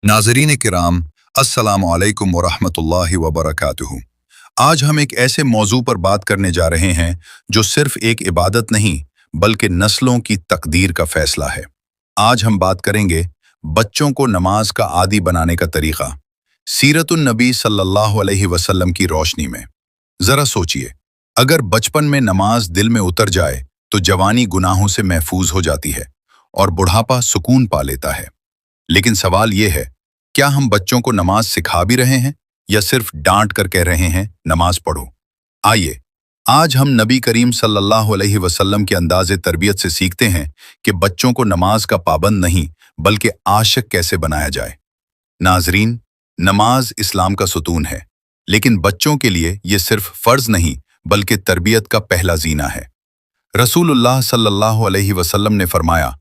नाज़रीन किराम, अस्सलामु अलैकुम वरहमतुल्लाहि वबरकातुहू। आज हम एक ऐसे मौजू पर बात करने जा रहे हैं जो सिर्फ एक इबादत नहीं बल्कि नस्लों की तकदीर का फैसला है। आज हम बात करेंगे बच्चों को नमाज का आदी बनाने का तरीका, सीरतुन नबी सल्लल्लाहु अलैहि वसल्लम की रोशनी में। जरा सोचिए, अगर बचपन में नमाज दिल में उतर जाए तो जवानी गुनाहों से महफूज हो जाती है और बुढ़ापा सुकून पा लेता है। लेकिन सवाल यह है, क्या हम बच्चों को नमाज सिखा भी रहे हैं या सिर्फ डांट कर कह रहे हैं नमाज पढ़ो? आइए, आज हम नबी करीम सल्लल्लाहु अलैहि वसल्लम के अंदाज़े तरबियत से सीखते हैं कि बच्चों को नमाज का पाबंद नहीं बल्कि आशिक कैसे बनाया जाए। नाजरीन, नमाज इस्लाम का सुतून है, लेकिन बच्चों के लिए ये सिर्फ फर्ज नहीं बल्कि तरबियत का पहला जीना है। रसूलुल्लाह सल्लल्लाहु अलैहि वसल्लम ने फरमाया,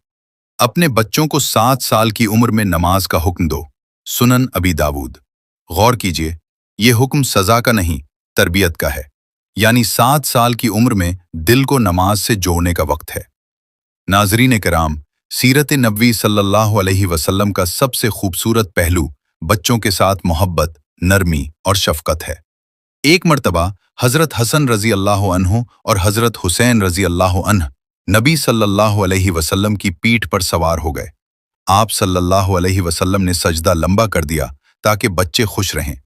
अपने बच्चों को 7 साल की उम्र में नमाज का हुक्म दो। सुनन अबी दाऊद। गौर कीजिए, ये हुक्म सजा का नहीं, तरबियत का है, यानी 7 साल की उम्र में दिल को नमाज से जोड़ने का वक्त है। नाजरीन किराम, सीरत नबवी सल्लल्लाहु अलैहि वसल्लम का सबसे खूबसूरत पहलू बच्चों के साथ मोहब्बत, नरमी और शफकत है। एक मर्तबा हजरत हसन रजी अल्लाह अन्हु और हजरत हुसैन रजी अल्लाह अन्ह नबी सल्लल्लाहु अलैहि वसल्लम की पीठ पर सवार हो गए। आप सल्लल्लाहु अलैहि वसल्लम ने सजदा लंबा कर दिया ताकि बच्चे खुश रहें।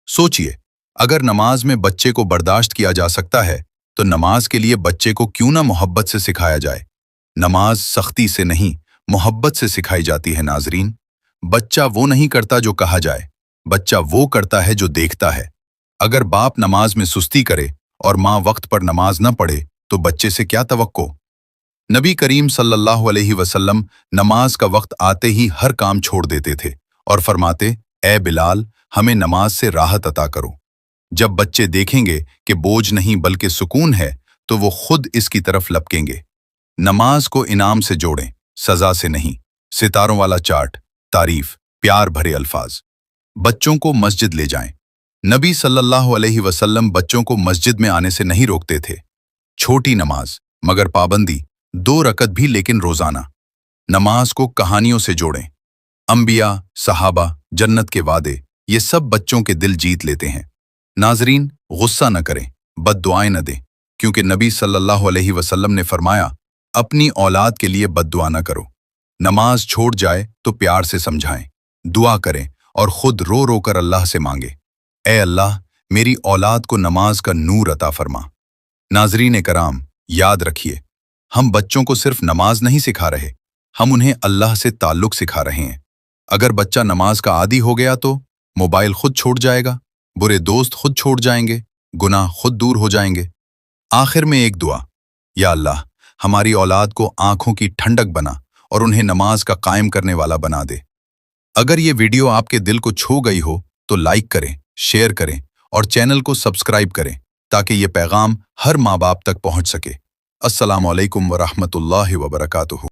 सोचिए, अगर नमाज में बच्चे को बर्दाश्त किया जा सकता है तो नमाज के लिए बच्चे को क्यों ना मोहब्बत से सिखाया जाए। नमाज सख्ती से नहीं, मोहब्बत से सिखाई जाती है। नाजरीन, बच्चा वो नहीं करता जो कहा जाए, बच्चा वो करता है जो देखता है। अगर बाप नमाज में सुस्ती करे और माँ वक्त पर नमाज न पढ़े तो बच्चे से क्या तवक्को। नबी करीम सल्लल्लाहु अलैहि वसल्लम नमाज का वक्त आते ही हर काम छोड़ देते थे और फरमाते, ए बिलाल, हमें नमाज से राहत अता करो। जब बच्चे देखेंगे कि बोझ नहीं बल्कि सुकून है तो वो खुद इसकी तरफ लपकेंगे। नमाज को इनाम से जोड़ें, सजा से नहीं। सितारों वाला चार्ट, तारीफ, प्यार भरे अल्फाज। बच्चों को मस्जिद ले जाएं। नबी सल्लल्लाहु अलैहि वसल्लम बच्चों को मस्जिद में आने से नहीं रोकते थे। छोटी नमाज मगर पाबंदी, 2 रकत भी लेकिन रोजाना। नमाज को कहानियों से जोड़ें। अंबिया, सहाबा, जन्नत के वादे, ये सब बच्चों के दिल जीत लेते हैं। नाजरीन, गुस्सा न करें, बद्दुआएं न दें, क्योंकि नबी सल्लल्लाहु अलैहि वसल्लम ने फरमाया, अपनी औलाद के लिए बद्दुआ न करो। नमाज छोड़ जाए तो प्यार से समझाएं, दुआ करें और खुद रो रो कर अल्लाह से मांगे, ए अल्लाह, मेरी औलाद को नमाज का नूर अता फरमा। नाजरीन कराम, याद रखिए, हम बच्चों को सिर्फ नमाज नहीं सिखा रहे, हम उन्हें अल्लाह से ताल्लुक सिखा रहे हैं। अगर बच्चा नमाज का आदी हो गया तो मोबाइल खुद छोड़ जाएगा, बुरे दोस्त खुद छोड़ जाएंगे, गुनाह खुद दूर हो जाएंगे। आखिर में एक दुआ, या अल्लाह, हमारी औलाद को आंखों की ठंडक बना और उन्हें नमाज का कायम करने वाला बना दे। अगर ये वीडियो आपके दिल को छू गई हो तो लाइक करें, शेयर करें और चैनल को सब्सक्राइब करें ताकि ये पैगाम हर माँ बाप तक पहुँच सके। अस्सलामु अलैकुम वरहमतुल्लाहि वबरकातुहू।